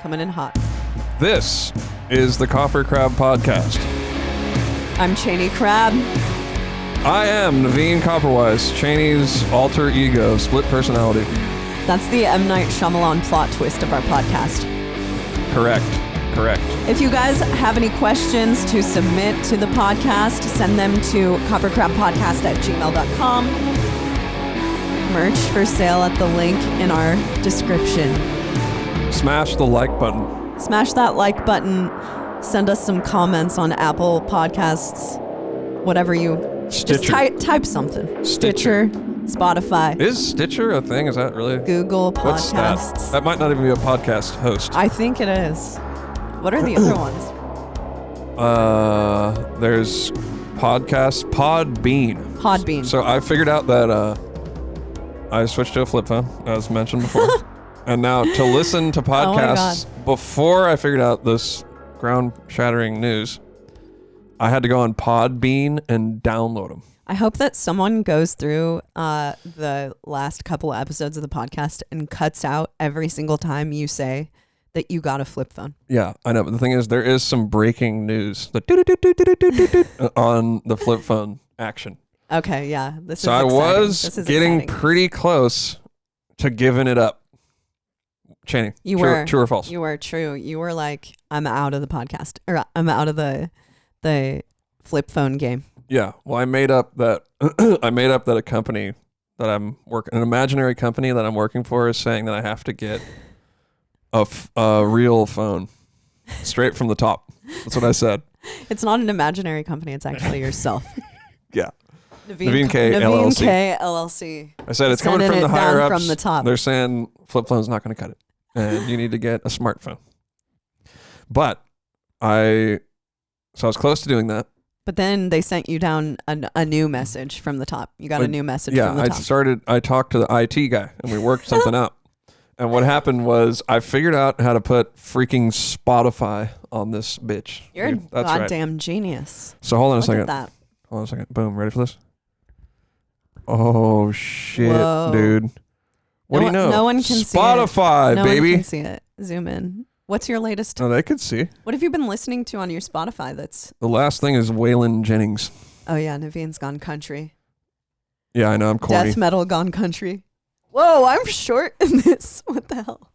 coming in hot. This is the KoperCrabb Podcast. I'm Cheney Crab. I am Naveen Copperwise, Cheney's alter ego, split personality. That's the M. Night Shyamalan plot twist of our podcast. Correct. If you guys have any questions to submit to the podcast, send them to KoperCrabbPodcast@gmail.com. Merch for sale at the link in our description. Smash the like button. Smash that like button. Send us some comments on Apple Podcasts. Whatever you... Stitcher. Just type something. Stitcher. Spotify. Is Stitcher a thing? Is that really? Google What's Podcasts. That might not even be a podcast host. I think it is. What are the other ones? There's Podbean. Podbean. So I figured out that I switched to a flip phone, as mentioned before. And now to listen to podcasts, before I figured out this ground-shattering news, I had to go on Podbean and download them. I hope that someone goes through the last couple of episodes of the podcast and cuts out every single time you say that you got a flip phone. Yeah, I know. But the thing is, there is some breaking news on the flip phone action. Okay, yeah. So I was getting pretty close to giving it up. Cheney, true or false? You were true. You were like, I'm out of the podcast, or I'm out of the flip phone game. Yeah. Well, I made up that a company that I'm working, an imaginary company that I'm working for, is saying that I have to get a real phone straight from the top. That's what I said. It's not an imaginary company. It's actually yourself. Yeah. Naveen K LLC. I said it's coming from the higher ups. From the top. They're saying flip phone's not going to cut it, and you need to get a smartphone. But I was close to doing that. But then they sent you down a new message from the top. You got a new message from the top. I talked to the IT guy, and we worked something out. And what happened was I figured out how to put freaking Spotify on this bitch. You're a goddamn genius. So hold on a second. Look at that. Hold on a second. Boom. Ready for this? Oh, shit, Whoa. dude. What do you know? No one can Spotify, see it. No baby. one can see it. Zoom in. What's your latest? No, they could see. What have you been listening to on your Spotify that's... The last thing is Waylon Jennings. Oh, yeah. Naveen's gone country. Yeah, I know. I'm corny. Death metal gone country. Whoa, I'm short in this. What the hell?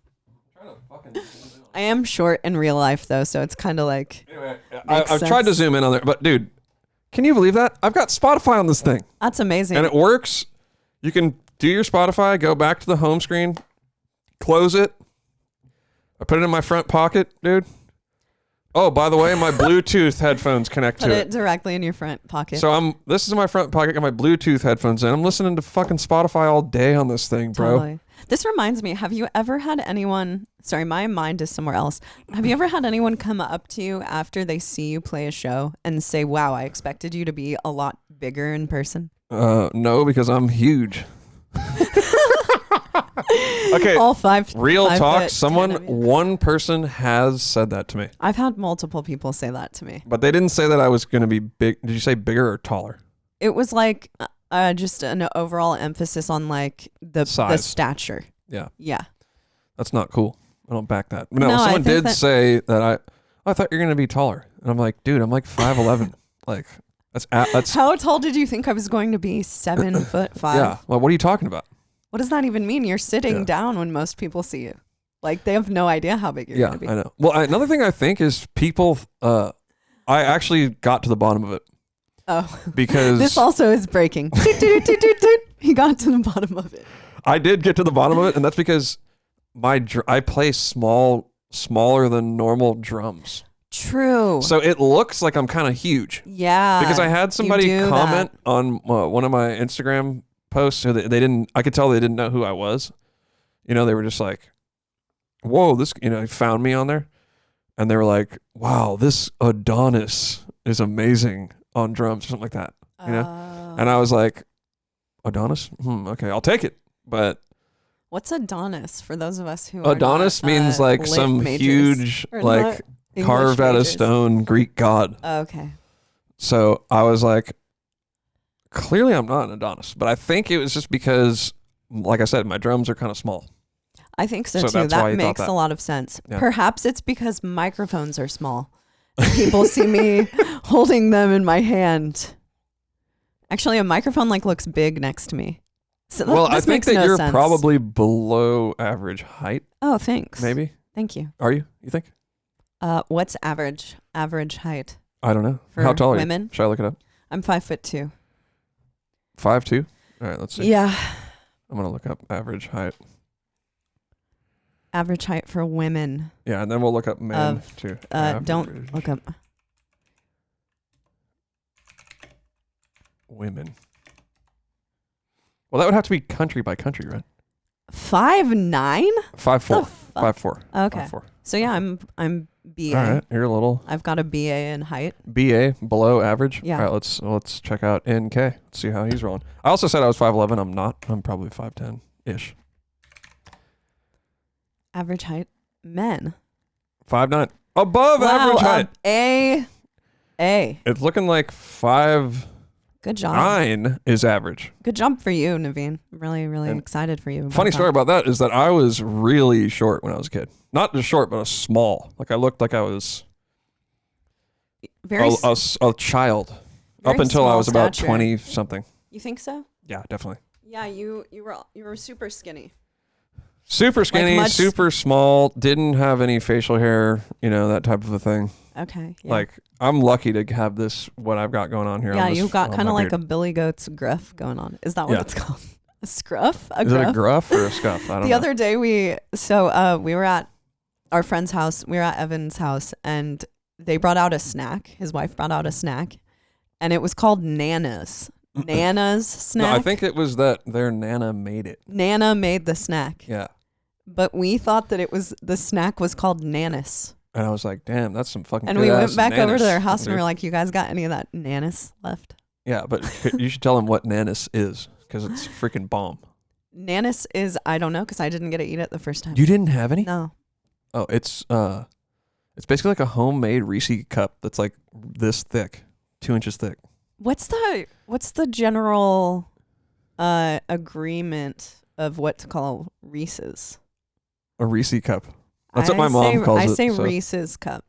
I am short in real life, though, so it's kind of like... Anyway, I've tried to zoom in on there, but dude, can you believe that? I've got Spotify on this thing. That's amazing. And it works. You can do your Spotify, go back to the home screen, close it. I put it in my front pocket, dude. Oh, by the way, my Bluetooth headphones connect to it. Put it directly in your front pocket. So this is my front pocket, got my Bluetooth headphones in. I'm listening to fucking Spotify all day on this thing, bro. Totally. This reminds me, have you ever had anyone, sorry, my mind is somewhere else. Have you ever had anyone come up to you after they see you play a show and say, wow, I expected you to be a lot bigger in person? No, because I'm huge. Okay. All five. Real talk. One person has said that to me. I've had multiple people say that to me. But they didn't say that I was going to be big. Did you say bigger or taller? It was like just an overall emphasis on like the stature. Yeah. Yeah. That's not cool. I don't back that. No, someone did say that I thought you're going to be taller. And I'm like, dude, I'm like 5'11". Like that's How tall did you think I was going to be? 7'5"? Yeah. Well, what are you talking about? What does that even mean? You're sitting down when most people see you. Like, they have no idea how big you're going to be. Yeah, I know. Well, another thing I think is people, I actually got to the bottom of it. Oh. Because... This also is breaking. He got to the bottom of it. I did get to the bottom of it, and that's because I play smaller than normal drums. True. So it looks like I'm kind of huge. Yeah. Because I had somebody comment on one of my Instagram posts, so they didn't. I could tell they didn't know who I was. You know, they were just like, "Whoa, this!" You know, found me on there, and they were like, "Wow, this Adonis is amazing on drums," or something like that. You know, and I was like, "Adonis? Okay, I'll take it." But what's Adonis for those of us who? Adonis means like some huge, like carved out of stone Greek god. Oh, okay. So I was like, clearly I'm not an Adonis, but I think it was just because, like I said, my drums are kind of small. I think so, So too. that's why That you thought makes that. a lot of sense. Yeah. Perhaps it's because microphones are small. People see me holding them in my hand. Actually, a microphone like looks big next to me. So Well, I this think makes that no you're sense. probably below average height. Oh, thanks. Maybe. Thank you. Are you? You think? What's average height I don't know. for How tall are women? you? Should I look it up? I'm 5'2". 5'2"? All right, let's see. Yeah. I'm gonna look up average height. Average height for women. Yeah, and then we'll look up men too. Don't Average look up. women. Well, that would have to be country by country, right? 5'9"? 5'4". fuck? 5'4". Okay. 5'4". So yeah, I'm BA. All right, you're a little I've got a BA in height. BA, below average. Yeah. All right, let's check out NK. Let's see how he's rolling. I also said I was 5'11". I'm not. I'm probably 5'10" ish. Average height men. 5'9". Above average height. A. It's looking like 5'9" Good job. is average. Good job for you, Naveen. I'm really And excited for you. Funny story about that is that I was really short when I was a kid. Not just short, but small. Like I looked like I was Very a child very up until I small was about stature. 20 something. You think so? Yeah, definitely. Yeah, you were super skinny. Super skinny, much- super small, didn't have any facial hair, that type of a thing. Okay. Yeah. Like I'm lucky to have what I've got going on here. Yeah, on this, you've got on kind my of like beard. a Billy Goat's gruff going on. Is that what Yeah. it's called? A scruff? Is it a gruff or a scuff? I don't The know. other day we were at our friend's house. We were at Evan's house and they brought out a snack. His wife brought out a snack and it was called Nana's. Nana's snack. No, I think it was that their Nana made it. Nana made the snack. Yeah. But we thought that the snack was called Nanis. And I was like, damn, that's some fucking And we went good-ass back over Nanas, to their house and we dude. were like, you guys got any of that Nanis left? Yeah, but you should tell them what Nanis is because it's freaking bomb. Nanis is, I don't know, because I didn't get to eat it the first time. You didn't have any? No. Oh, it's basically like a homemade Reese cup that's like this thick, 2 inches thick. What's the general agreement of what to call Reese's? A Reese cup. That's what my mom calls it. I say so. Reese's cup.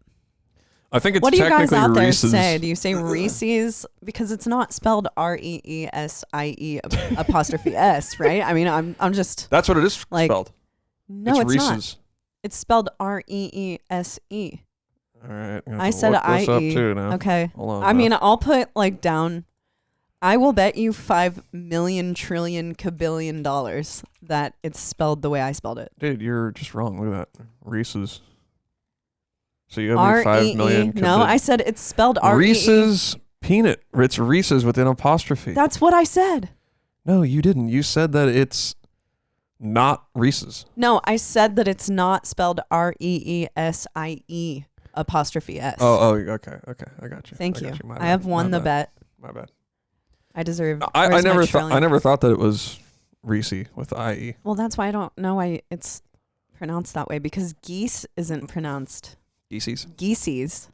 I think it's What do you guys technically out there Reese's. say? Do you say Reese's? Because it's not spelled REESIE apostrophe S, right? I mean, I'm just That's what it is like, spelled. no, it's not. Reese's. It's spelled REESE. All right. I'm gonna I have to said look this up IE. too now. Okay. Hold on. I mean, I'll put like down. I will bet you $5 million trillion kabillion dollars that it's spelled the way I spelled it. dude, you're just wrong. Look at that. Reese's. So you have me 5 million. No, I said it's spelled REE. Reese's peanut. It's Reese's with an apostrophe. That's what I said. No, you didn't. You said that it's not Reese's. No, I said that it's not spelled REESIE apostrophe S. Oh, okay. I got you. Thank I you. got My I bad. have won My the bad. bet. My bad. I deserve. I where's my never trillion? thought that it was Reese with IE. Well, that's why I don't know why it's pronounced that way because geese isn't pronounced Reese's. geese's.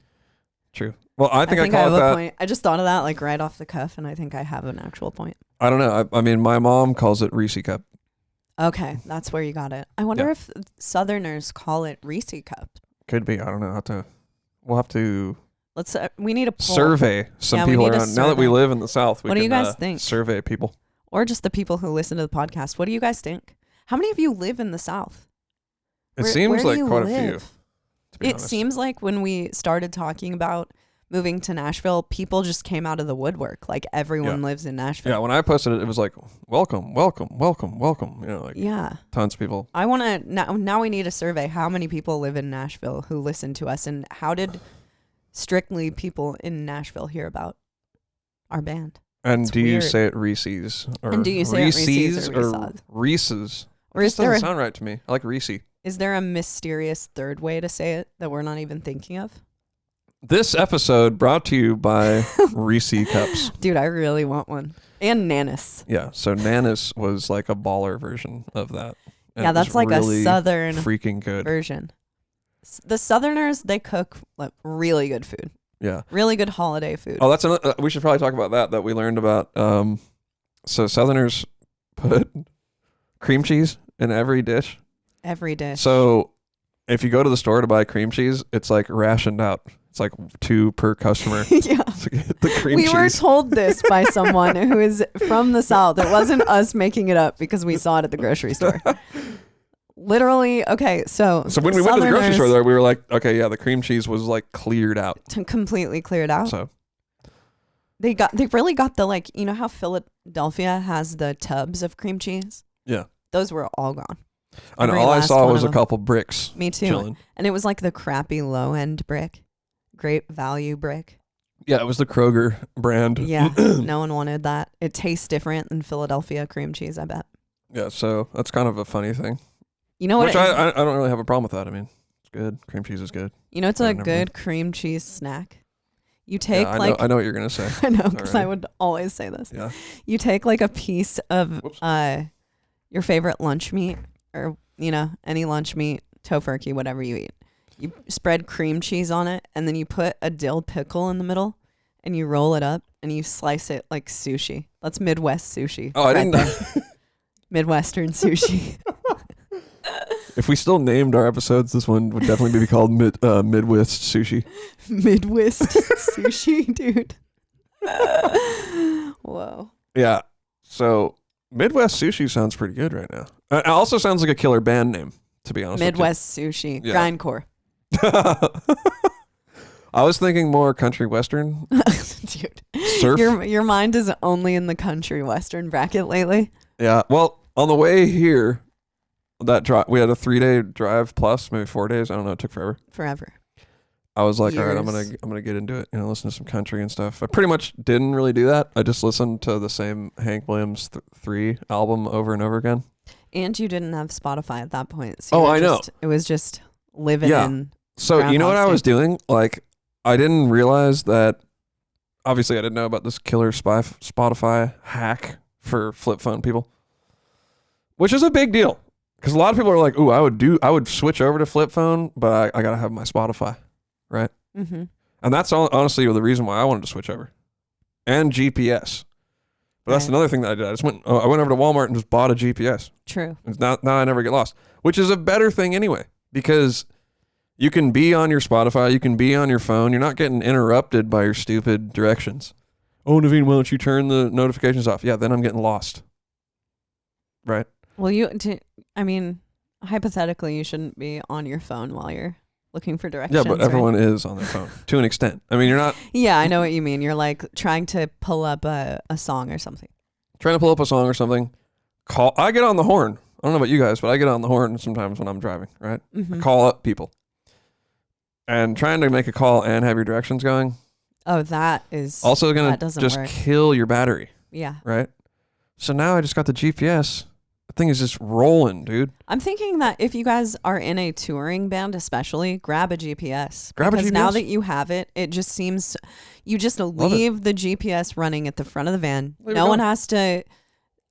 True. Well, I think I have call it a that. point. I just thought of that like right off the cuff, and I think I have an actual point. I don't know. I mean, my mom calls it Reese cup. Okay, that's where you got it. I wonder Yeah. if Southerners call it Reese cup. Could be. I don't know. We'll have to Let's. We need a poll. survey some Yeah, we people need a around. Now that we survey. live in the South, we What do can you guys think? survey people. Or just the people who listen to the podcast. What do you guys think? How many of you live in the South? It Where seems do like you quite a few. live? To be It honest. seems like when we started talking about moving to Nashville, people just came out of the woodwork. Like everyone lives in Nashville. Yeah, when I posted it, it was like, welcome, welcome, welcome, welcome. Like Yeah. tons of people. I want to now we need a survey. How many people live in Nashville who listen to us, and how did strictly people in Nashville hear about our band? And It's do you weird. say it Reese's or And do you say it Reese's or or Reese's? Or It is just doesn't there sound right to me. I like Reese. is there a mysterious third way to say it that we're not even thinking of? This episode brought to you by Reese cups. Dude, I really want one. And Nanis. Yeah, so Nanis was like a baller version of that. And Yeah, it was that's like really a southern freaking good. version. The Southerners, they cook like really good food. Yeah. Really good holiday food. Oh, that's another. We should probably talk about that we learned about. So Southerners put cream cheese in every dish. Every dish. So if you go to the store to buy cream cheese, it's like rationed out. It's like 2 per customer. Yeah. The cream cheese. We were told this by someone who is from the South. It wasn't us making it up because we saw it at the grocery store. Literally, okay, so when we went to the grocery store there, we were like, okay, yeah, the cream cheese was like cleared out. Completely cleared out. So they really got the, like, you know how Philadelphia has the tubs of cream cheese? Yeah. Those were all gone. And all I saw was a couple bricks. Me too. Chilling. And it was like the crappy low end brick. Great value brick. Yeah, it was the Kroger brand. Yeah, no one wanted that. It tastes different than Philadelphia cream cheese, I bet. Yeah, so that's kind of a funny thing. You know what? Which I don't really have a problem with that. I mean, it's good. Cream cheese is good. You know, it's a good cream cheese snack. You take I know what you're gonna say. I know, because I would always say this. Yeah. You take like a piece of your favorite lunch meat, or any lunch meat, tofurkey, whatever you eat. You spread cream cheese on it, and then you put a dill pickle in the middle, and you roll it up, and you slice it like sushi. That's Midwest sushi. Oh, I didn't know. Midwestern sushi. If we still named our episodes, this one would definitely be called Midwest Sushi. Midwest sushi, dude. Whoa. Yeah. So Midwest Sushi sounds pretty good right now. It also sounds like a killer band name, to be honest. Midwest Sushi. Yeah. Grindcore. I was thinking more country western. Dude. Surf. Your mind is only in the country western bracket lately. Yeah. Well, on the way here, we had a 3-day drive plus maybe 4 days. I don't know. It took forever. I was like, all right, I'm gonna get into it. Listen to some country and stuff. I pretty much didn't really do that. I just listened to the same Hank Williams 3 album over and over again. And you didn't have Spotify at that point. So I know. It was just living in. So you know what I was doing? Like, I didn't realize that. Obviously, I didn't know about this killer Spotify hack for flip phone people, which is a big deal because a lot of people are like, "Ooh, I would switch over to flip phone, but I gotta have my Spotify, right?" Mm-hmm. And that's honestly the reason why I wanted to switch over, and GPS. But that's another thing that I did. I went over to Walmart and just bought a GPS. True. And now I never get lost, which is a better thing anyway, because you can be on your Spotify, you can be on your phone. You're not getting interrupted by your stupid directions. Oh, Naveen, why don't you turn the notifications off? Yeah, then I'm getting lost. Right? Well, hypothetically, you shouldn't be on your phone while you're looking for directions. Yeah, but everyone is on their phone to an extent. I mean, you're not. Yeah, I know what you mean. You're like trying to pull up a song or something. Trying to pull up a song or something. I get on the horn. I don't know about you guys, but I get on the horn sometimes when I'm driving, right? Mm-hmm. I call up people. And trying to make a call and have your directions going. Oh, that is also going to just kill your battery. Yeah. Right? So now I just got the GPS. The thing is just rolling, dude. I'm thinking that if you guys are in a touring band especially, grab a GPS. Because now that you have it, it just seems you just leave the GPS running at the front of the van. No one has to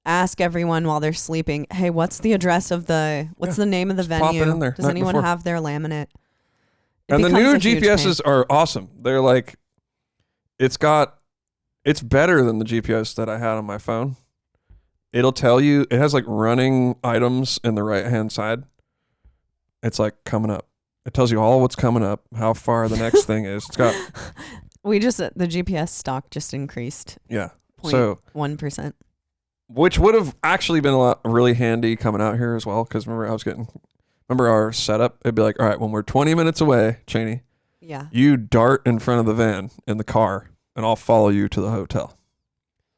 ask everyone while they're sleeping, hey, what's the address of the name of the venue? Pop it in there. Does anyone have their laminate? And the new GPSs are awesome. They're like, it's better than the GPS that I had on my phone. It'll tell you, it has like running items in the right-hand side. It's like coming up. It tells you all what's coming up, how far the next thing is. It's got. The GPS stock just increased. Yeah. 0.1%. Which would have actually been really handy coming out here as well. Because remember our setup? It'd be like, all right, when we're 20 minutes away, Cheney, you dart in front of the van in the car and I'll follow you to the hotel.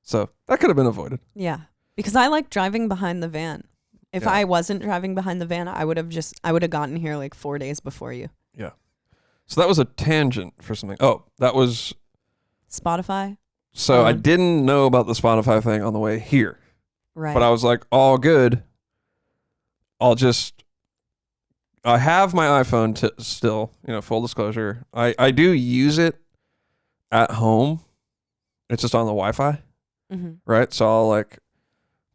So that could have been avoided. Yeah. Because I like driving behind the van. If I wasn't driving behind the van, I would have gotten here like 4 days before you. Yeah. So that was a tangent for something. Oh, that was Spotify. So I didn't know about the Spotify thing on the way here. Right. But I was like, all good. I have my iPhone still, full disclosure. I do use it at home. It's just on the Wi-Fi. Mm-hmm. Right? So I'll like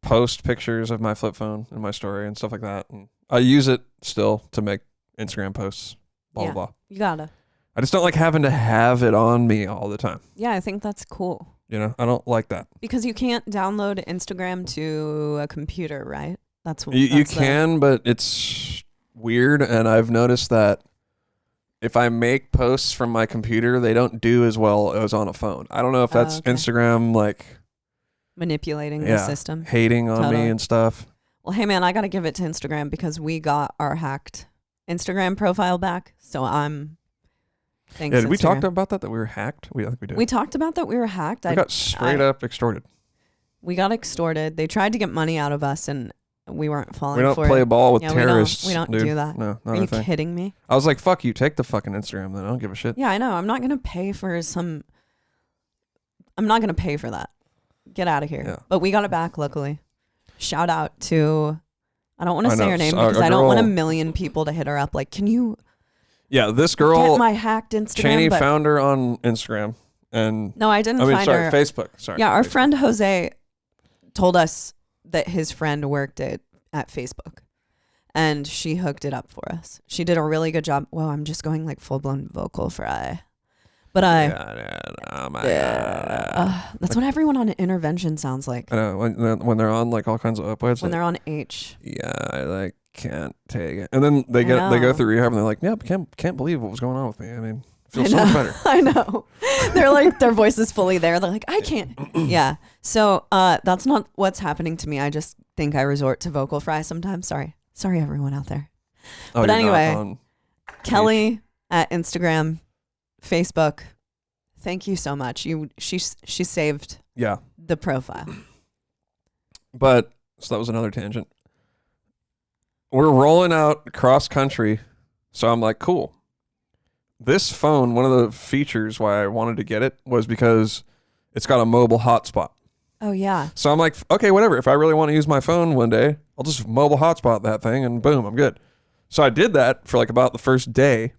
post pictures of my flip phone in my story and stuff like that. And I use it still to make Instagram posts, blah, blah. You gotta. I just don't like having to have it on me all the time. Yeah, I think that's cool. I don't like that. Because you can't download Instagram to a computer, right? That's what you can, but it's weird, and I've noticed that if I make posts from my computer, they don't do as well as on a phone. I don't know if that's Instagram, like manipulating the system, hating on me and stuff. Well, hey man, I got to give it to Instagram because we got our hacked Instagram profile back. So thanks. Yeah, did we talk about that we were hacked? I think we did. We talked about that we were hacked. We got straight up extorted. We got extorted. They tried to get money out of us, and we weren't falling for it. We don't play ball with terrorists. We don't do that. No, not Are you kidding me? I was like, fuck you. Take the fucking Instagram then. I don't give a shit. Yeah, I know. I'm not going to pay for I'm not going to pay for that. Get out of here. Yeah. But we got it back, luckily. Shout out to, I don't want to say her name because I don't want 1 million people to hit her up. Like, can you this girl get my hacked Instagram? Cheney found her on Instagram. No, I didn't find her. Facebook. Sorry. Yeah, our friend Jose told us that his friend worked at Facebook, and she hooked it up for us. She did a really good job. Well, I'm just going like full blown vocal fry, but that's what everyone on intervention sounds like. I know when they're on like all kinds of opioids. When they're on H. Yeah, I like can't take it, and then they go through rehab and they're like, yeah, can't believe what was going on with me. I mean, feels so much better. I know. They're like, their voice is fully there. They're like, I can't. Yeah. So that's not what's happening to me. I just think I resort to vocal fry sometimes. Sorry everyone out there. But anyway, Kelly at Instagram, Facebook, thank you so much. She saved the profile. But so that was another tangent. We're rolling out cross country, so I'm like, cool. This phone, one of the features why I wanted to get it was because it's got a mobile hotspot. Oh, yeah. So I'm like, okay, whatever. If I really want to use my phone one day, I'll just mobile hotspot that thing and boom, I'm good. So I did that for like about the first day.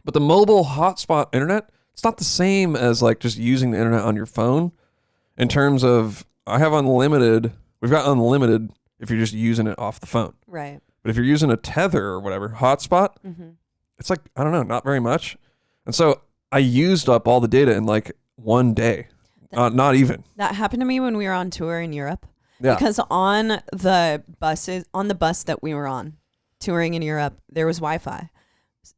But the mobile hotspot internet, it's not the same as like just using the internet on your phone in terms of we've got unlimited if you're just using it off the phone. Right. But if you're using a tether or whatever, hotspot, it's like, I don't know, not very much. And so I used up all the data in like one day. Not even. That happened to me when we were on tour in Europe. Yeah. Because on the bus that we were on, touring in Europe, there was Wi-Fi.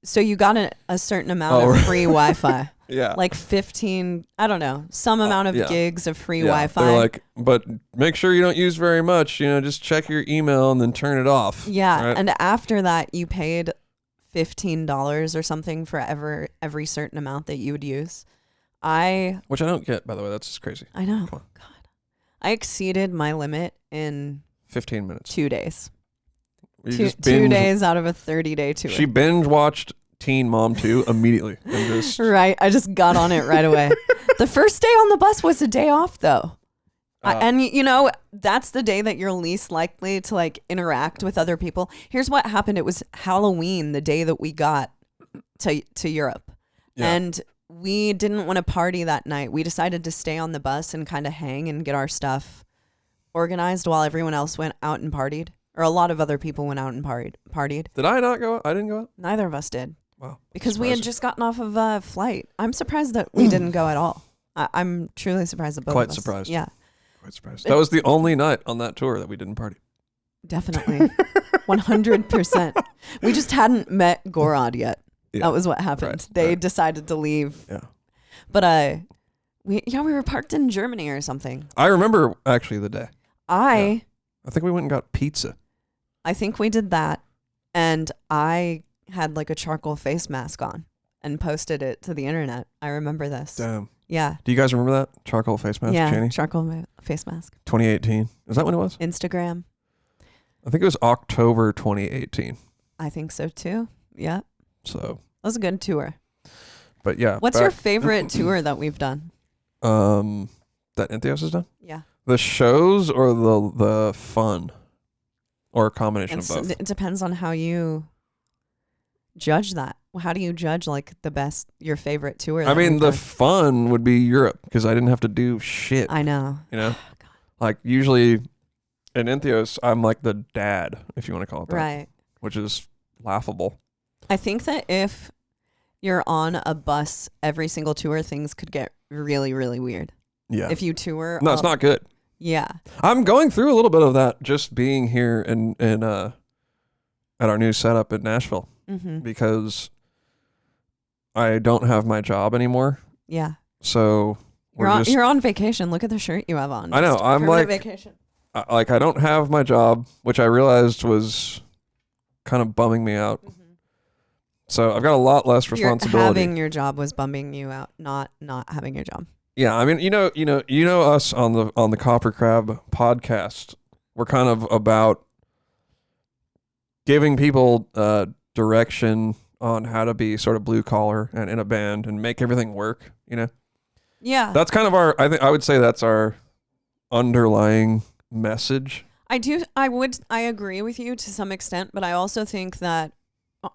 So you got a certain amount of free Wi-Fi. Yeah. Like 15, I don't know, some amount of gigs of free Wi-Fi. They're like, but make sure you don't use very much. Just check your email and then turn it off. Yeah. Right? And after that, you paid $15 or something for every certain amount that you would use. Which I don't get, by the way. That's just crazy. I know. God. I exceeded my limit in 15 minutes. 2 days. 2 days out of a 30-day tour. She binge watched Teen Mom 2 immediately. Right. I just got on it right away. The first day on the bus was a day off, though. And that's the day that you're least likely to like interact with other people. Here's what happened. It was Halloween, the day that we got to Europe. Yeah. And we didn't want to party that night. We decided to stay on the bus and kind of hang and get our stuff organized while everyone else went out and partied. Or a lot of other people went out and partied. Did I not go out? I didn't go out? Neither of us did. Wow. Because we had just gotten off of a flight. I'm surprised that we didn't go at all. I'm truly surprised that both of us. Quite surprised. Yeah. Quite surprised. That was the only night on that tour that we didn't party. Definitely. 100%. We just hadn't met Gorod yet. Yeah. That was what happened. Right, they decided to leave. Yeah. But we were parked in Germany or something. I remember actually the day. I think we went and got pizza. I think we did that, and I had like a charcoal face mask on and posted it to the internet. I remember this. Damn. Yeah. Do you guys remember that charcoal face mask? Yeah, Cheney? charcoal face mask. 2018. Is that when it was? Instagram. I think it was October 2018. I think so too. Yeah. So that was a good tour. But yeah. What's your favorite tour that we've done? That Entheos has done? Yeah. The shows or the fun? Or a combination of both? It depends on how you judge that. How do you judge like your favorite tour? I mean, the fun would be Europe because I didn't have to do shit. I know. Like usually in Entheos, I'm like the dad, if you want to call it that. Right. Which is laughable. I think that if you're on a bus every single tour, things could get really, really weird. Yeah. If you tour. No, it's not good. Yeah. I'm going through a little bit of that just being here in at our new setup in Nashville because I don't have my job anymore. Yeah. So you're on vacation. Look at the shirt you have on. I know. I'm like vacation. I don't have my job, which I realized was kind of bumming me out. So I've got a lot less responsibility. Having your job was bumming you out, not having your job. Yeah, I mean, you know us on the KoperCrabb podcast. We're kind of about giving people direction on how to be sort of blue collar and in a band and make everything work. You know. Yeah. That's kind of I would say that's our underlying message. I agree with you to some extent, but I also think that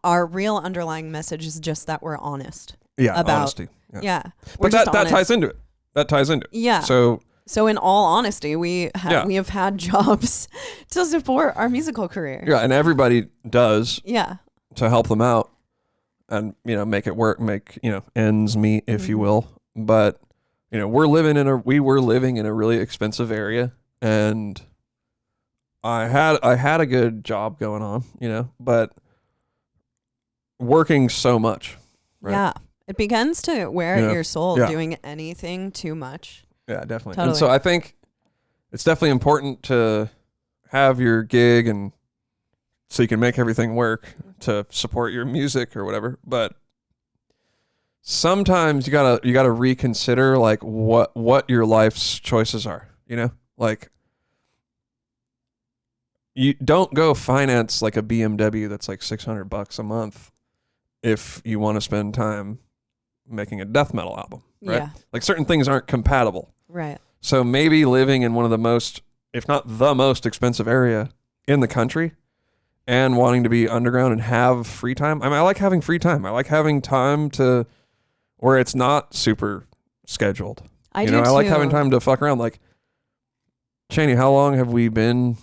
our real underlying message is just that we're honest. Yeah, about honesty. Yeah. But that ties into it. That ties into it. Yeah. So in all honesty, we have had jobs to support our musical career. Yeah, and everybody does. Yeah. To help them out and, make it work, make, ends meet, if you will. But, we were living in a really expensive area, and I had a good job going on, but working so much. Right? Yeah. It begins to wear at your soul doing anything too much. Yeah, definitely. Totally. And so I think it's definitely important to have your gig and so you can make everything work to support your music or whatever. But sometimes you gotta reconsider like what your life's choices are. Like you don't go finance like a BMW that's like $600 a month if you want to spend time making a death metal album, right? Yeah. Like certain things aren't compatible. Right. So maybe living in one of the most, if not the most expensive area in the country and wanting to be underground and have free time. I mean, I like having free time. I like having time to where it's not super scheduled. I do I like too. having time to fuck around. Like, Cheney, how long have we been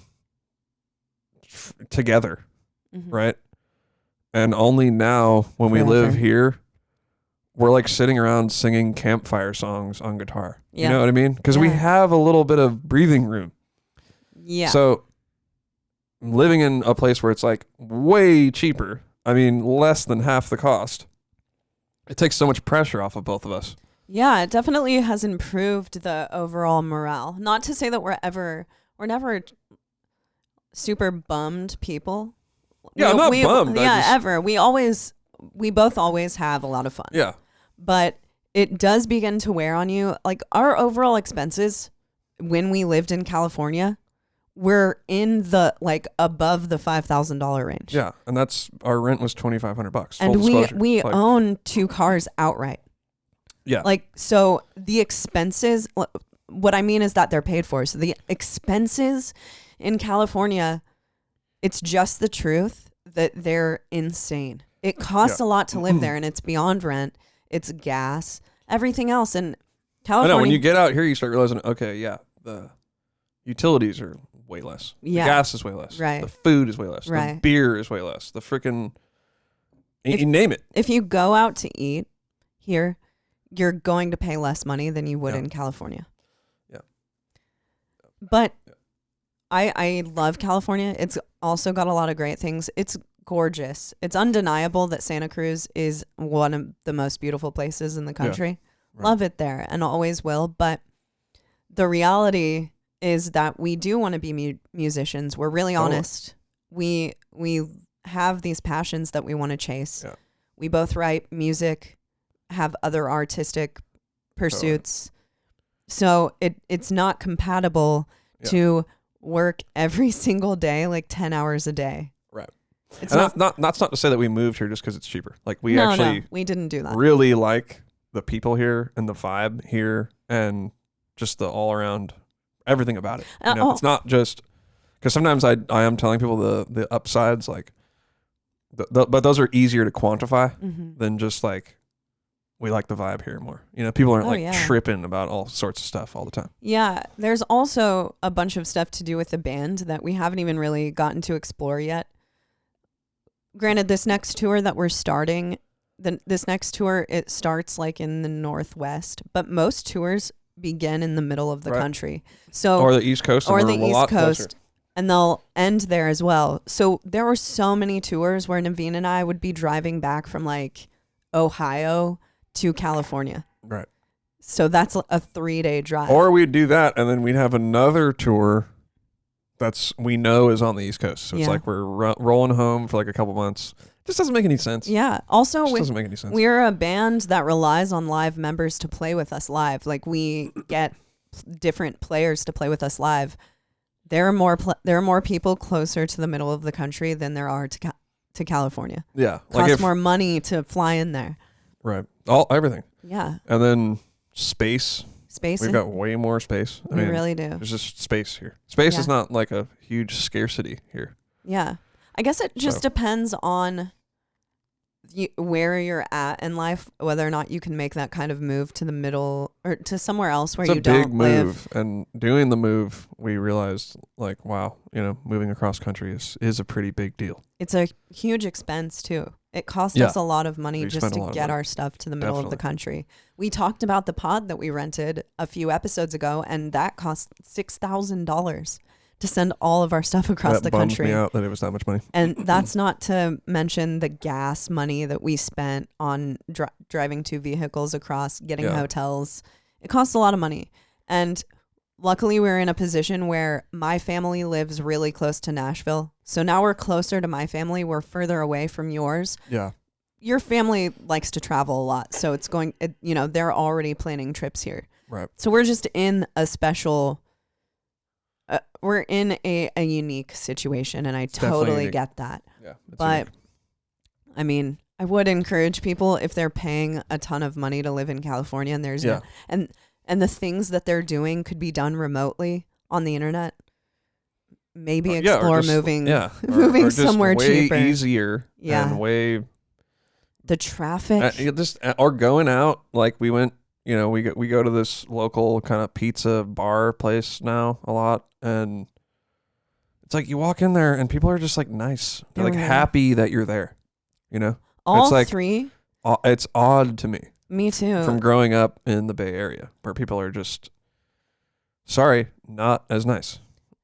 together, right? And only now when we live here, we're like sitting around singing campfire songs on guitar. Yeah. You know what I mean? Because we have a little bit of breathing room. Yeah. So living in a place where it's like way cheaper, I mean, less than half the cost, it takes so much pressure off of both of us. Yeah, it definitely has improved the overall morale. Not to say that we're never super bummed people. Yeah, I'm not bummed. Yeah, ever. We both always have a lot of fun. Yeah. But it does begin to wear on you. Like our overall expenses when we lived in California, we're in the like above the $5,000 range. Yeah, and that's our rent was $2,500. And we own 2 cars outright. Yeah. Like, so the expenses, what I mean is that they're paid for. So the expenses in California, it's just the truth that they're insane. It costs a lot to live there, and it's beyond rent. It's gas, everything else. And California. I know, when you get out here, you start realizing, okay, yeah, the utilities are way less. Yeah. The gas is way less. Right. The food is way less. Right. The beer is way less. The freaking, you name it. If you go out to eat here, you're going to pay less money than you would in California. Yeah. But I love California. It's also got a lot of great things. It's gorgeous. It's undeniable that Santa Cruz is one of the most beautiful places in the country. Yeah. Right. Love it there and always will. But the reality is that we do want to be musicians. We're really honest. We have these passions that we want to chase. Yeah. We both write music, have other artistic pursuits. So it's not compatible to work every single day, like 10 hours a day. Right. It's not to say that we moved here just because it's cheaper. Like we didn't do that. Really like the people here and the vibe here and just the all around everything about it. It's not just because sometimes I am telling people the upsides, like, but those are easier to quantify than just like, we like the vibe here more. People aren't tripping about all sorts of stuff all the time. Yeah. There's also a bunch of stuff to do with the band that we haven't even really gotten to explore yet. Granted, this next tour that we're starting, it starts like in the Northwest, but most tours begin in the middle of the country. So or the East Coast, or the East Coast. and they'll end there as well. So there were so many tours where Naveen and I would be driving back from like Ohio to California. Right. So that's a 3-day drive. Or we'd do that, and then we'd have another tour we know is on the East Coast. So it's like we're rolling home for like a couple months. Just doesn't make any sense. Yeah. Also, doesn't make any sense. We're a band that relies on live members to play with us live. Like we get different players to play with us live. There are more people closer to the middle of the country than there are to California. Yeah. Costs more money to fly in there. Right. Everything. Yeah. And then space. Space. We've got way more space. We really do. There's just space here. Space is not like a huge scarcity here. Yeah. I guess it just depends on where you're at in life, whether or not you can make that kind of move to the middle or to somewhere else where you don't live. It's a big move. And doing the move, we realized like, wow, moving across country is a pretty big deal. It's a huge expense too. It cost us a lot of money just to get our stuff to the middle of the country. We talked about the pod that we rented a few episodes ago, and that cost $6,000 to send all of our stuff across the country. That bummed me out that it was that much money. And that's not to mention the gas money that we spent on driving 2 vehicles across, getting hotels. It costs a lot of money. And luckily we're in a position where my family lives really close to Nashville. So now we're closer to my family. We're further away from yours. Yeah. Your family likes to travel a lot. So it's they're already planning trips here. Right. So we're just in a special... we're in a unique situation, and I totally get that. Yeah, but unique. I mean, I would encourage people, if they're paying a ton of money to live in California, and there's and the things that they're doing could be done remotely on the internet. Maybe explore moving moving or somewhere way cheaper, easier, and way the traffic. Or going out like we went. We go to this local kind of pizza bar place now a lot, and it's like you walk in there and people are just like nice. They're like happy that you're there. All it's like, three. It's odd to me. Me too. From growing up in the Bay Area, where people are just not as nice.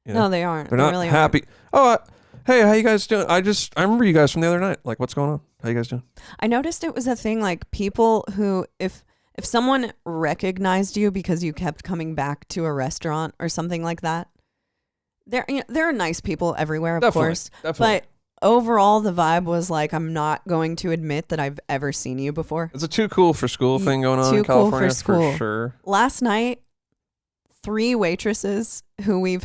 No, they aren't. They're not really happy. Aren't. Hey, how you guys doing? I remember you guys from the other night. Like, what's going on? How you guys doing? I noticed it was a thing. Like people who if someone recognized you because you kept coming back to a restaurant or something like that, there are nice people everywhere, of course. Definitely. But overall, the vibe was like, I'm not going to admit that I've ever seen you before. It's a too cool for school thing going on in California, for sure. Last night, 3 waitresses who we've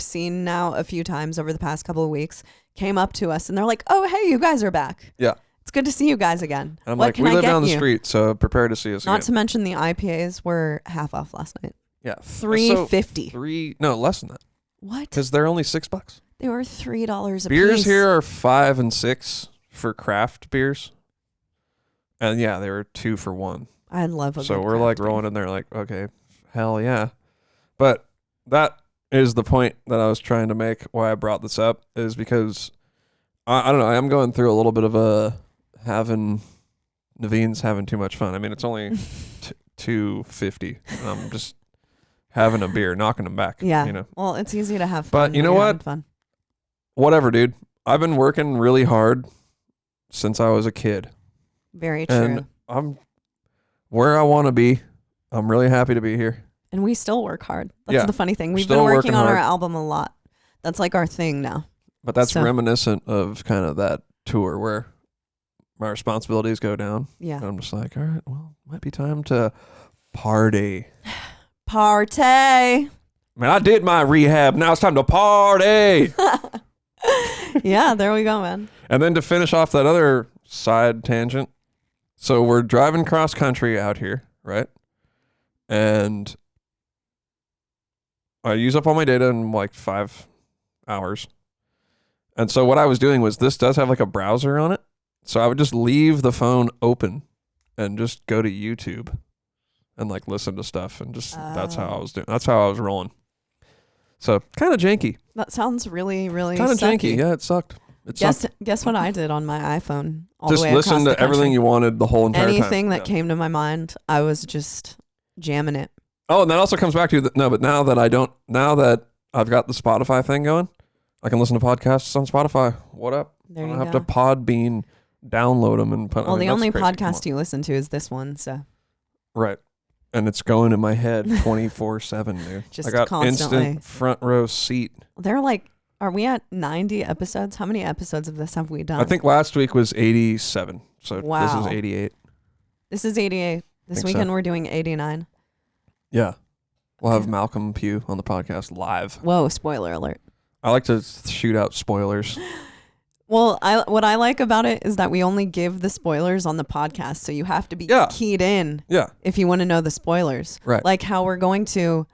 seen now a few times over the past couple of weeks came up to us and they're like, "Oh, hey, you guys are back. Yeah. It's good to see you guys again." And I'm like, we live down the street, so prepare to see us Not to mention the IPAs were half off last night. Yeah. $3.50. No, less than that. What? Because they're only $6. They were $3 a Beers piece. here are $5 and $6 for craft beers. And yeah, they were 2 for $1. I love it. So we're like rolling in there like, okay, hell yeah. But that is the point that I was trying to make, why I brought this up, is because I don't know, I am going through a little bit of Naveen's having too much fun. I mean, it's only $2.50, and I'm just having a beer, knocking them back. Yeah. Well, it's easy to have fun. But you know what? Fun. Whatever, dude. I've been working really hard since I was a kid. Very true. And I'm where I want to be. I'm really happy to be here. And we still work hard. That's the funny thing. We've still been working on hard. our album a lot. That's like our thing now. But that's reminiscent of kind of that tour where my responsibilities go down. Yeah. And I'm just like, all right, well, might be time to party. Party. Man, I did my rehab. Now it's time to party. Yeah, there we go, man. And then to finish off that other side tangent, so we're driving cross country out here, right? And I use up all my data in like 5 hours. And so what I was doing was, this does have like a browser on it. So I would just leave the phone open and just go to YouTube and like listen to stuff, and just that's how I was doing. That's how I was rolling. So kind of janky. That sounds really, really kind of janky. Yeah, it sucked. Guess what I did on my iPhone? Just listen to everything you wanted the whole entire time. Anything that came to my mind, I was just jamming it. Oh, and that also comes back to but now that I've got the Spotify thing going. I can listen to podcasts on Spotify. What up? There I you don't have go. to Podbean, download them, and put. Well, the only that's crazy. podcast you listen to is this one, so Right. And it's going in my head 24/7, dude. Just I got constantly. instant front row seat. they're like, are we at 90 episodes? How many episodes of this have we done? I think last week was 87, so this Wow. is 88. This is 88. This Think so. weekend we're doing 89. Yeah. We'll have Malcolm Pugh on the podcast live. Whoa, spoiler alert. I like to shoot out spoilers. Well, what I like about it is that we only give the spoilers on the podcast, so you have to be keyed in Yeah. if you want to know the spoilers. Right. Like how we're going to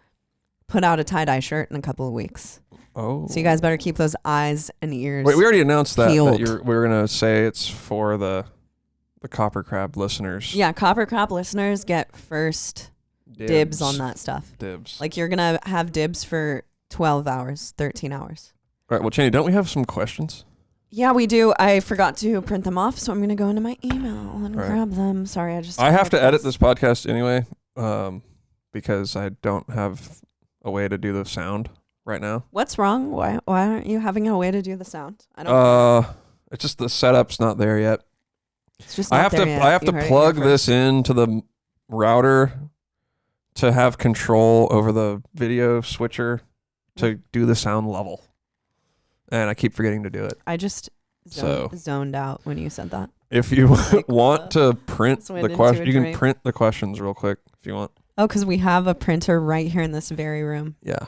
put out a tie-dye shirt in a couple of weeks. Oh. So you guys better keep those eyes and ears. Wait, we already announced that peeled. we're going to say it's for the KoperCrabb listeners. Yeah, KoperCrabb listeners get first dibs on that stuff. Dibs. Like you're going to have dibs for 12 hours, 13 hours. All right. Well, Cheney, don't we have some questions? Yeah, we do. I forgot to print them off, so I'm going to go into my email and Right. grab them. Sorry, I have to edit this podcast anyway, because I don't have a way to do the sound right now. What's wrong? Why aren't you having a way to do the sound? I don't. It's just the setup's not there yet. It's just I not have there to yet. I have You to heard it plug here this first. into the router to have control over the video switcher to do the sound level. And I keep forgetting to do it. I just zoned out when you said that. If you Like, want to print swim the into question, a you can drink. print the questions real quick if you want. Oh, because we have a printer right here in this very room. Yeah.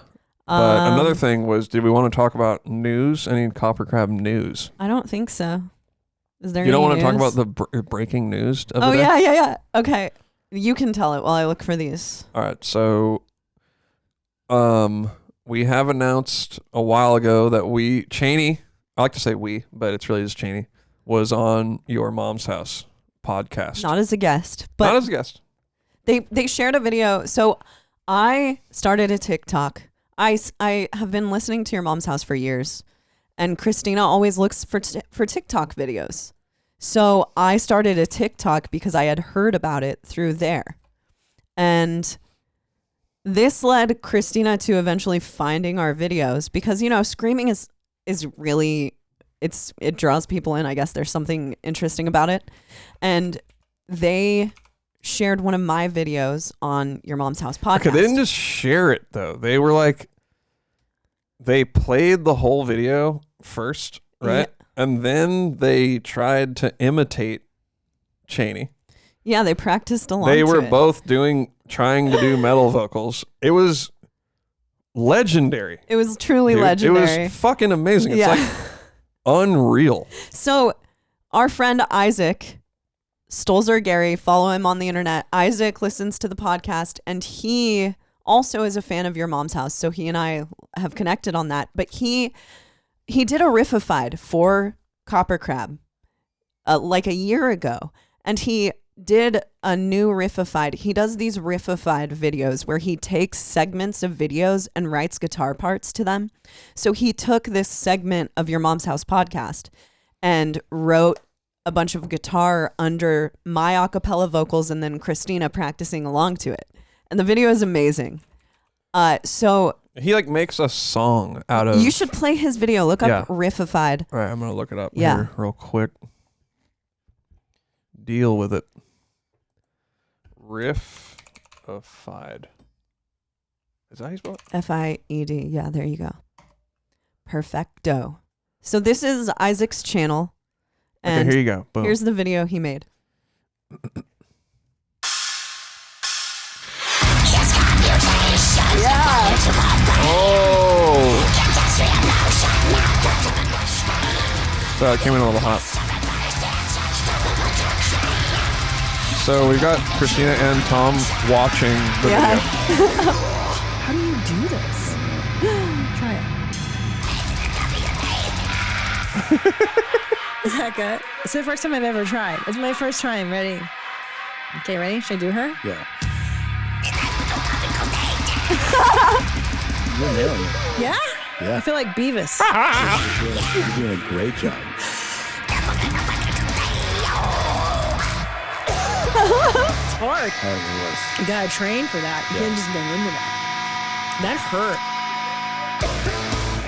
But another thing was, did we want to talk about news? Any KoperCrabb news? I don't think so. Is there? You don't any want to talk news? about the breaking news of Oh the day? yeah. Okay, you can tell it while I look for these. All right. So, we have announced a while ago that Cheney, I like to say we, but it's really just Cheney, was on Your Mom's House podcast. Not as a guest, but Not as a guest. They shared a video. So I started a TikTok. I have been listening to Your Mom's House for years, and Christina always looks for TikTok videos. So I started a TikTok because I had heard about it through there. And this led Christina to eventually finding our videos because, screaming is really, it draws people in. I guess there's something interesting about it. And they shared one of my videos on Your Mom's House podcast. Okay, they didn't just share it though. They were like, they played the whole video first, right? Yeah. And then they tried to imitate Cheney. Yeah, they practiced along. They were to it. both trying to do metal vocals. It was legendary. It was truly Dude, legendary. It was fucking amazing. It's Yeah. like unreal. So our friend Isaac, Stolzer Gary, follow him on the internet. Isaac listens to the podcast and he also is a fan of Your Mom's House. So he and I have connected on that. But he did a riffified for KoperCrabb like a year ago. And he did a new riffified. He does these riffified videos where he takes segments of videos and writes guitar parts to them. So he took this segment of Your Mom's House podcast and wrote a bunch of guitar under my a cappella vocals and then Christina practicing along to it. And the video is amazing. So He makes a song out of. you should play his video. Look up Riffified. All right, I'm gonna look it up Yeah. here real quick. Deal with it. Riffified. Is that how you spell it? F-I-E-D. Yeah, there you go. Perfecto. So this is Isaac's channel. Okay, And here you go. Boom. here's the video he made. Yeah. Oh. So it came in a little hot. So we've got Christina and Tom watching the Yeah. video. How do you do this? Try it. Is that good? It's the first time I've ever tried. It's my first time. Ready? Okay, ready? Should I do her? Yeah. You're nailing it. Yeah? Yeah. I feel like Beavis. You're doing a great job. It's hard. That You gotta train for that. You can't just go into that. That hurt.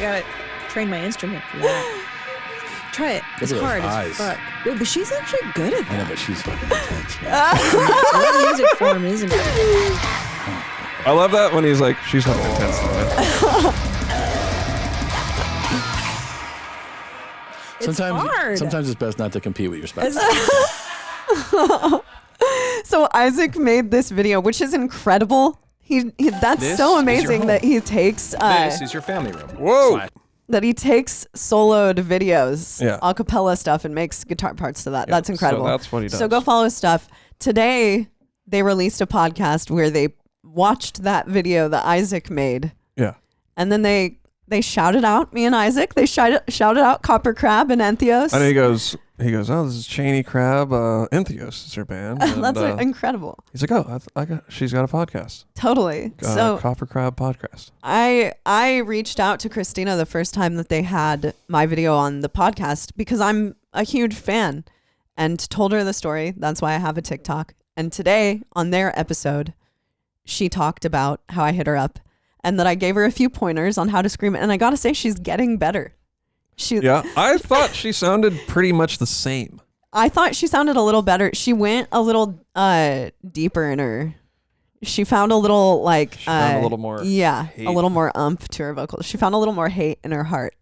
gotta train my instrument for that. Try it. It's Look at hard those as eyes. fuck. Wait, but she's actually good at I know, that. but she's fucking intense. Man. What music form isn't it? I love that when he's like, she's not intense. It's hard. Sometimes it's best not to compete with your spouse. So Isaac made this video, which is incredible. That's This so is amazing your that home. he takes This is your family room. Whoa. that he takes soloed videos, Yeah. a cappella stuff, and makes guitar parts to that. That's incredible. So that's what he does. So go follow his stuff. Today, they released a podcast where they watched that video that Isaac made, Yeah. and then they shouted out me and Isaac. They shouted out KoperCrabb and Entheos. And he goes, oh, this is Cheney Crab, Entheos is her band. And, That's incredible. he's like, oh, she's got a podcast. Totally. So KoperCrabb Podcast. I reached out to Christina the first time that they had my video on the podcast because I'm a huge fan, and told her the story. That's why I have a TikTok. And today on their episode, she talked about how I hit her up and that I gave her a few pointers on how to scream it. And I got to say, she's getting better. Yeah, I thought she sounded pretty much the same. I thought she sounded a little better. She went a little deeper in her. She found a little like She found a little more hate. a little more umph to her vocals. She found a little more hate in her heart.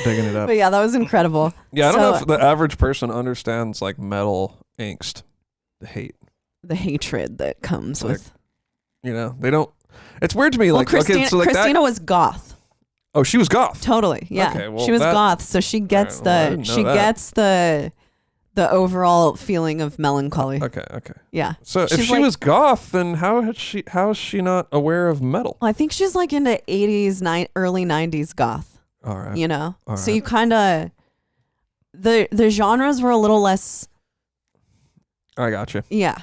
Digging it up. But yeah, that was incredible. Yeah, I don't know So- if the average person understands like metal angst, the hate. The hatred that comes Like, with. You know, they don't. It's weird to me. Well, Like, okay, so like Christina that. was goth. Oh, she was goth. Totally. Yeah. Okay, well, she was that- goth, so she gets Alright, well, I didn't know that. gets the overall feeling of melancholy. Okay. Yeah. So if She's she like- was goth, then how is she not aware of metal? I think she's like into 80s, early 90s goth, All right. you know? All So right. you kind of the genres were a little less I got you. yeah.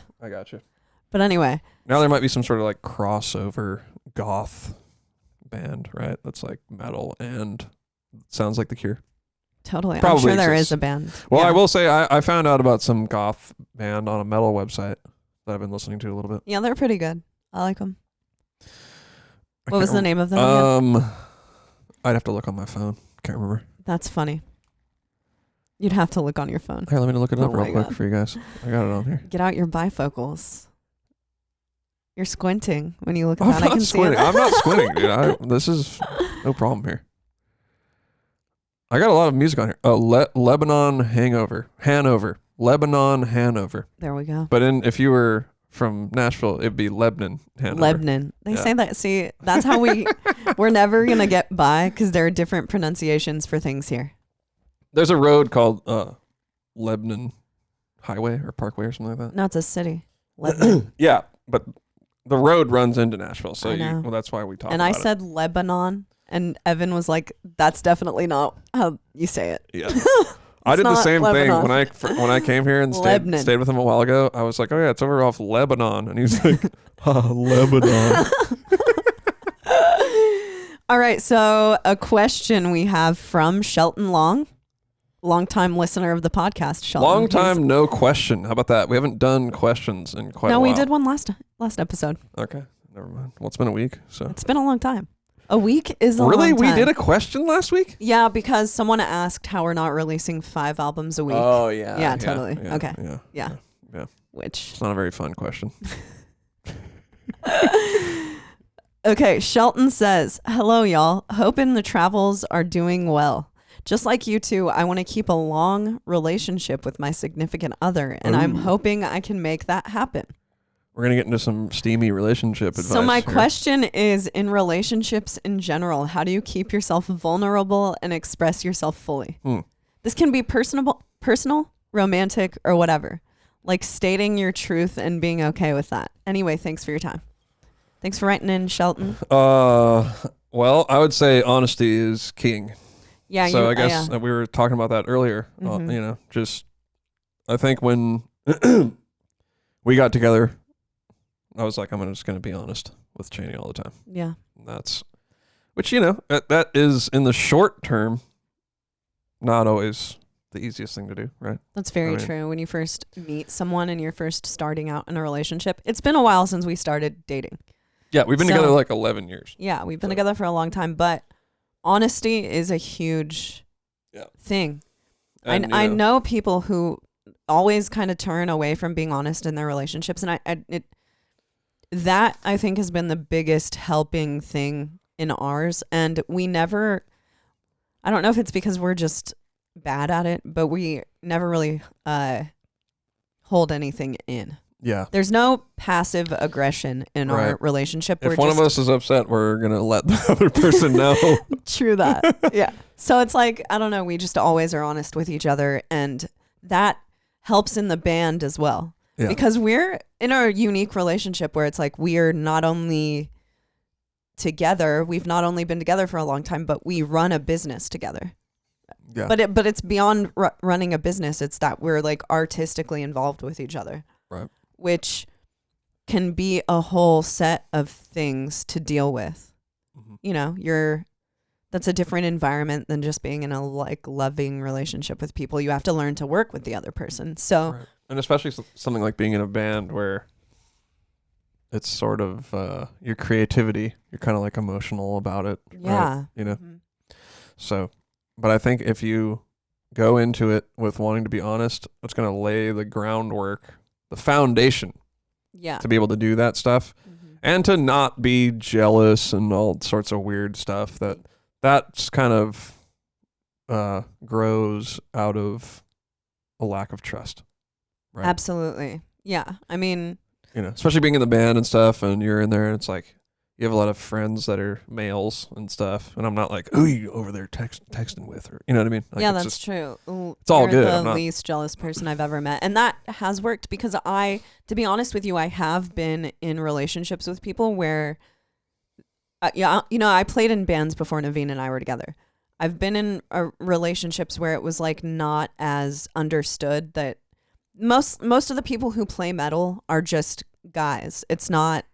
But anyway, Now there might be some sort of like crossover goth band, right? That's like metal and sounds like The Cure. totally. I'm Probably sure there exists. is a band. Well, yeah. I will say I found out about some goth band on a metal website that I've been listening to a little bit. Yeah, they're pretty good. I like them. I What was can't the name of them again? I'd have to look on my phone. Can't remember. That's funny. You'd have to look on your phone. Here, let me look it up Oh real my quick God. for you guys. I got it on here. Get out your bifocals. You're squinting when you look at I'm that. I not can squinting. see it. I'm not squinting, dude. This is no problem here. I got a lot of music on here. Lebanon Hanover. Lebanon Hanover. There we go. But if you were from Nashville, it'd be Lebanon Hanover. Lebanon. They Yeah. say that. See, that's how we're never going to get by because there are different pronunciations for things here. There's a road called Lebanon Highway or Parkway or something like that. No, it's a city. Lebanon. Yeah, but the road runs into Nashville, so I know. well, that's why we talk And about I said Lebanon, and Evan was like, that's definitely not how you say it. it. Yeah. I did the not same thing Lebanon. when I came here and Lebanon. stayed with him a while ago. I was like, oh yeah, it's over off Lebanon, and he was like, Lebanon. All right. So a question we have from Shelton Long, longtime listener of the podcast. Shelton. Long He's- time, no question. How about that? We haven't done questions in quite a No, while. we did one last episode. Okay, never mind. Well, it's been a week, so. It's been a long time. A week is a Really? long time. We did a question last week? Yeah, because someone asked how we're not releasing 5 albums a week. Oh, yeah. Yeah, totally. Okay. Yeah. Yeah. Which. It's not a very fun question. Okay, Shelton says, hello, y'all. Hoping the travels are doing well. Just like you two, I want to keep a long relationship with my significant other, and I'm Ooh. hoping I can make that happen. We're going to get into some steamy relationship advice. So my here. question is, in relationships in general, how do you keep yourself vulnerable and express yourself fully? This can be personal, romantic, or whatever. Like stating your truth and being okay with that. Anyway, thanks for your time. Thanks for writing in, Shelton. Well, I would say honesty is king. Yeah. So I guess we were talking about that earlier. Mhm. You know, just I think when we got together, I was like, I'm just going to be honest with Cheney all the time. Yeah. And that's, which, you know, that is in the short term, not always the easiest thing to do, right? That's very I mean- true. When you first meet someone and you're first starting out in a relationship, it's been a while since we started dating. Yeah, we've been So- together like 11 years. Yeah, we've been together for a long time, but honesty is a huge thing. And, I know people who always kind of turn away from being honest in their relationships, and that I think has been the biggest helping thing in ours. And we never, I don't know if it's because we're just bad at it, but we never really hold anything in. Yeah. There's no passive aggression in our Right. relationship. If one of us is upset, we're going to let the other person know. True that. Yeah. So it's like, I don't know, we just always are honest with each other, and that helps in the band as well. Yeah. Because we're in a unique relationship where it's like we're not only together, we've not only been together for a long time, but we run a business together. Yeah. But it's beyond running a business. It's that we're like artistically involved with each other. Right. Which can be a whole set of things to deal with. Mhm. You know, that's a different environment than just being in a like loving relationship with people. You have to learn to work with the other person. So, Right. And especially something like being in a band where it's sort of your creativity, you're kind of like emotional about it. yeah. Right? You know? Mhm. So, but I think if you go into it with wanting to be honest, it's going to lay the groundwork, the foundation Yeah. to be able to do that stuff Mhm. and to not be jealous and all sorts of weird stuff that's kind of grows out of a lack of trust. Right. Absolutely. Yeah. I mean, You know, especially being in the band and stuff, and you're in there and it's like you have a lot of friends that are males and stuff, and I'm not like, who are you over there texting with, or you know what I mean? Like, yeah, it's that's just, true. it's all You're good. the I'm not- least jealous person I've ever met. And that has worked because to be honest with you, I have been in relationships with people where, I played in bands before Naveen and I were together. I've been in relationships where it was like not as understood that most of the people who play metal are just guys. It's not,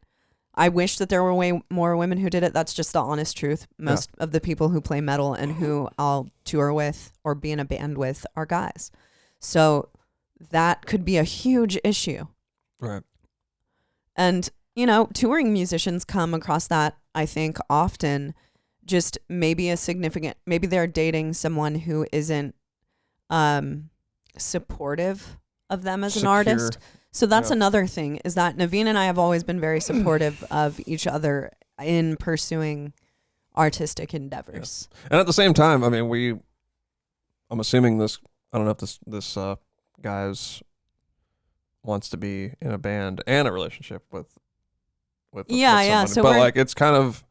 I wish that there were way more women who did it. That's just the honest truth. Most of the people who play metal and who I'll tour with or be in a band with are guys. So that could be a huge issue. Right. And, touring musicians come across that, I think, often. Just maybe they're dating someone who isn't supportive of them as an artist. So that's another thing, is that Naveen and I have always been very supportive of each other in pursuing artistic endeavors. Yeah. And at the same time, I mean, I'm assuming this, I don't know if this guy's wants to be in a band and a relationship with someone. So but like, it's kind of,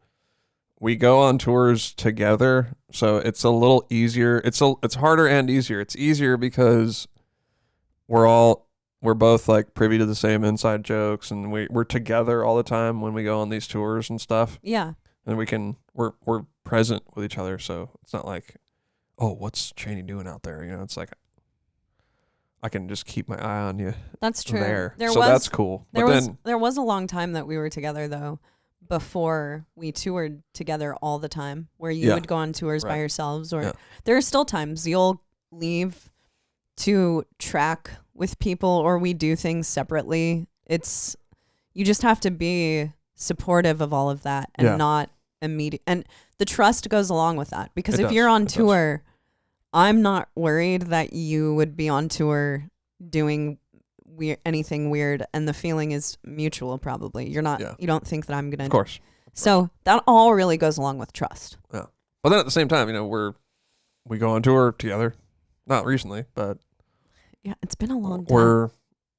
we go on tours together, so it's a little easier. It's harder and easier. It's easier because we're both like privy to the same inside jokes, and we're together all the time when we go on these tours and stuff. Yeah. And we're present with each other, so it's not like, oh, what's Cheney doing out there? You know, it's like I can just keep my eye on you. That's true. There. That's cool. There was a long time that we were together though, before we toured together all the time, where you would go on tours by yourselves, or there are still times you'll leave to track with people, or we do things separately. You just have to be supportive of all of that and not immediate. And the trust goes along with that, because if you're on tour, I'm not worried that you would be on tour doing anything weird, and the feeling is mutual. Probably you're not. You don't think that I'm gonna. Of course. So that all really goes along with trust. Yeah. But then at the same time, we go on tour together. Not recently, but yeah, it's been a long time. We're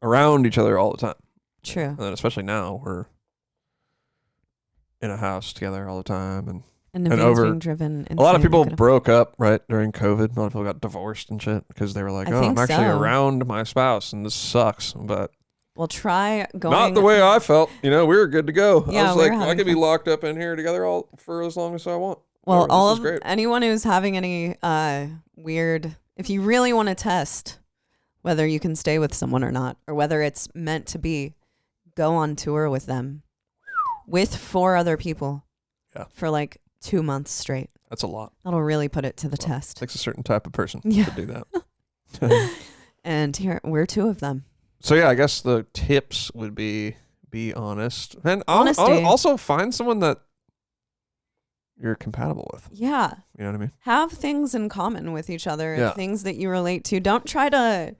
around each other all the time. True. And then especially now, we're in a house together all the time, and being driven. A lot of people broke up right during COVID. A lot of people got divorced and shit because they were like, "Oh, I'm actually around my spouse, and this sucks." But we'll try going. Not the way I felt. We were good to go. Yeah, I was like, I could be locked up in here together for as long as I want. Well, anyone who's having any weird, if you really want to test whether you can stay with someone or not, or whether it's meant to be, go on tour with them, with 4 other people, for like 2 months straight. That's a lot. That'll really put it to the test. Takes a certain type of person to do that. And here we're 2 of them. So yeah, I guess the tips would be be honest. And Honesty. also find someone that you're compatible with. Yeah. You know what I mean? Have things in common with each other, Yeah. things that you relate to. Don't try to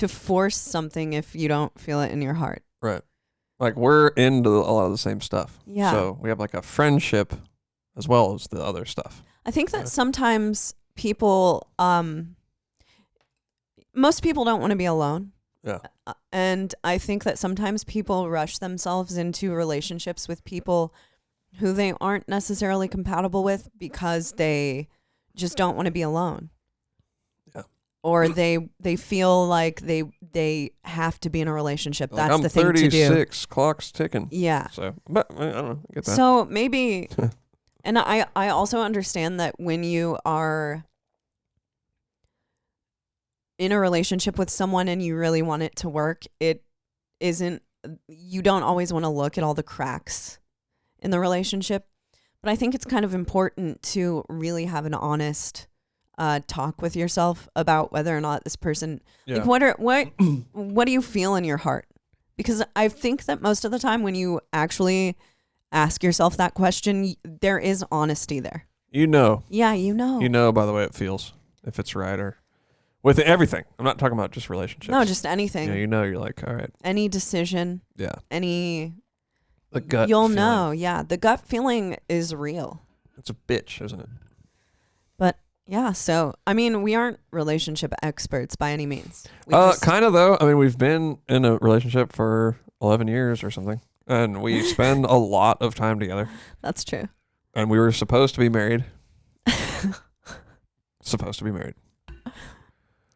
force something if you don't feel it in your heart. Right. Like we're into a lot of the same stuff. Yeah. So we have like a friendship as well as the other stuff. I think that sometimes people, most people don't want to be alone. Yeah. And I think that sometimes people rush themselves into relationships with people who they aren't necessarily compatible with because they just don't want to be alone. Yeah. Or they feel like they have to be in a relationship. Like, That's I'm the thing to do. 36, clock's ticking. Yeah. So, but I don't know. I get that. So maybe, and I also understand that when you are in a relationship with someone and you really want it to work, you don't always want to look at all the cracks in the relationship. But I think it's kind of important to really have an honest talk with yourself about whether or not this person, Yeah. like what do you feel in your heart? Because I think that most of the time when you actually ask yourself that question, there is honesty there. You know. Yeah, you know. You know by the way it feels, if it's right or with everything. I'm not talking about just relationships. No, just anything. Yeah, you know, you're like, all right. Any decision, Yeah. any... The gut You'll feeling. know. Yeah, the gut feeling is real. It's a bitch, isn't it? But yeah, so, I mean, we aren't relationship experts by any means. Kind of though. I mean, we've been in a relationship for 11 years or something, and we spend a lot of time together. That's true. And we were supposed to be married. Supposed to be married.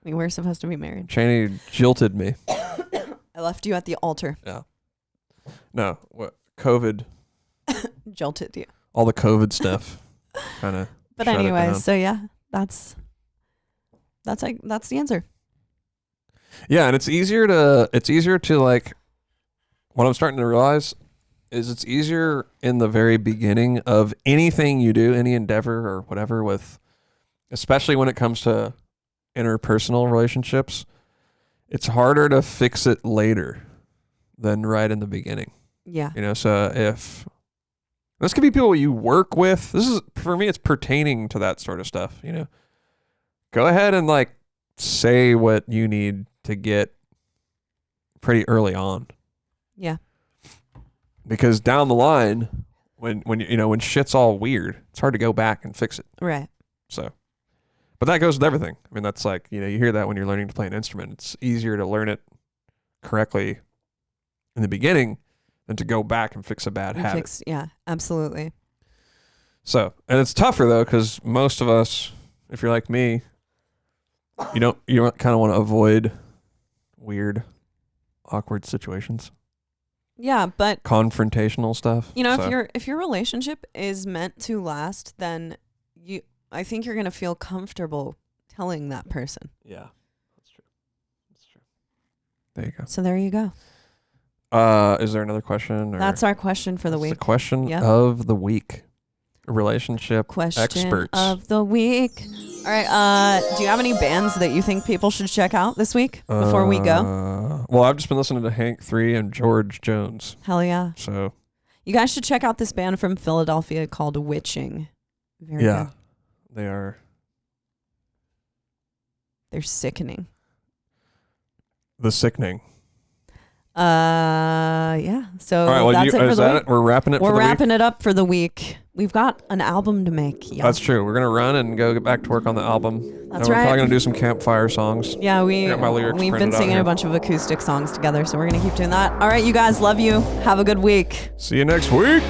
We were supposed to be married. Cheney jilted me. I left you at the altar. Yeah. No, what? COVID. Jolted you. All the COVID stuff. Kind of. But anyway, so yeah, that's the answer. Yeah, and it's easier to like, what I'm starting to realize is it's easier in the very beginning of anything you do, any endeavor or whatever, with, especially when it comes to interpersonal relationships, it's harder to fix it later than right in the beginning. Yeah. You know, so if this could be people you work with, this is, for me, it's pertaining to that sort of stuff, you know. Go ahead and like say what you need to get pretty early on. Yeah. Because down the line, when shit's all weird, it's hard to go back and fix it. Right. So, but that goes with everything. I mean, that's like, you know, you hear that when you're learning to play an instrument. It's easier to learn it correctly in the beginning than to go back and fix a bad habit. Yeah, absolutely. So, and it's tougher though, because most of us, if you're like me, you kind of want to avoid weird, awkward situations. Yeah, but Confrontational stuff. you know, So, if your relationship is meant to last, then I think you're gonna feel comfortable telling that person. yeah, that's true. That's true. There you go. So there you go. Is there another question? Or That's our question for the that's week. The question Yep. of the week. Relationship Question experts. of the week. All right. Do you have any bands that you think people should check out this week before we go? Well, I've just been listening to Hank 3 and George Jones. Hell yeah. So You guys should check out this band from Philadelphia called Witching. Very yeah, good. they are. They're sickening. The Sickening. Yeah. So All right, well, that's it for is the that week. it? We're wrapping it We're for the wrapping week? it up for the week. We've got an album to make. Yeah. That's true. We're going to run and go get back to work on the album. That's and we're right. probably going to do some campfire songs. Yeah, got my lyrics we've been printed out singing here. a bunch of acoustic songs together, so we're going to keep doing that. All right, you guys, love you. Have a good week. See you next week.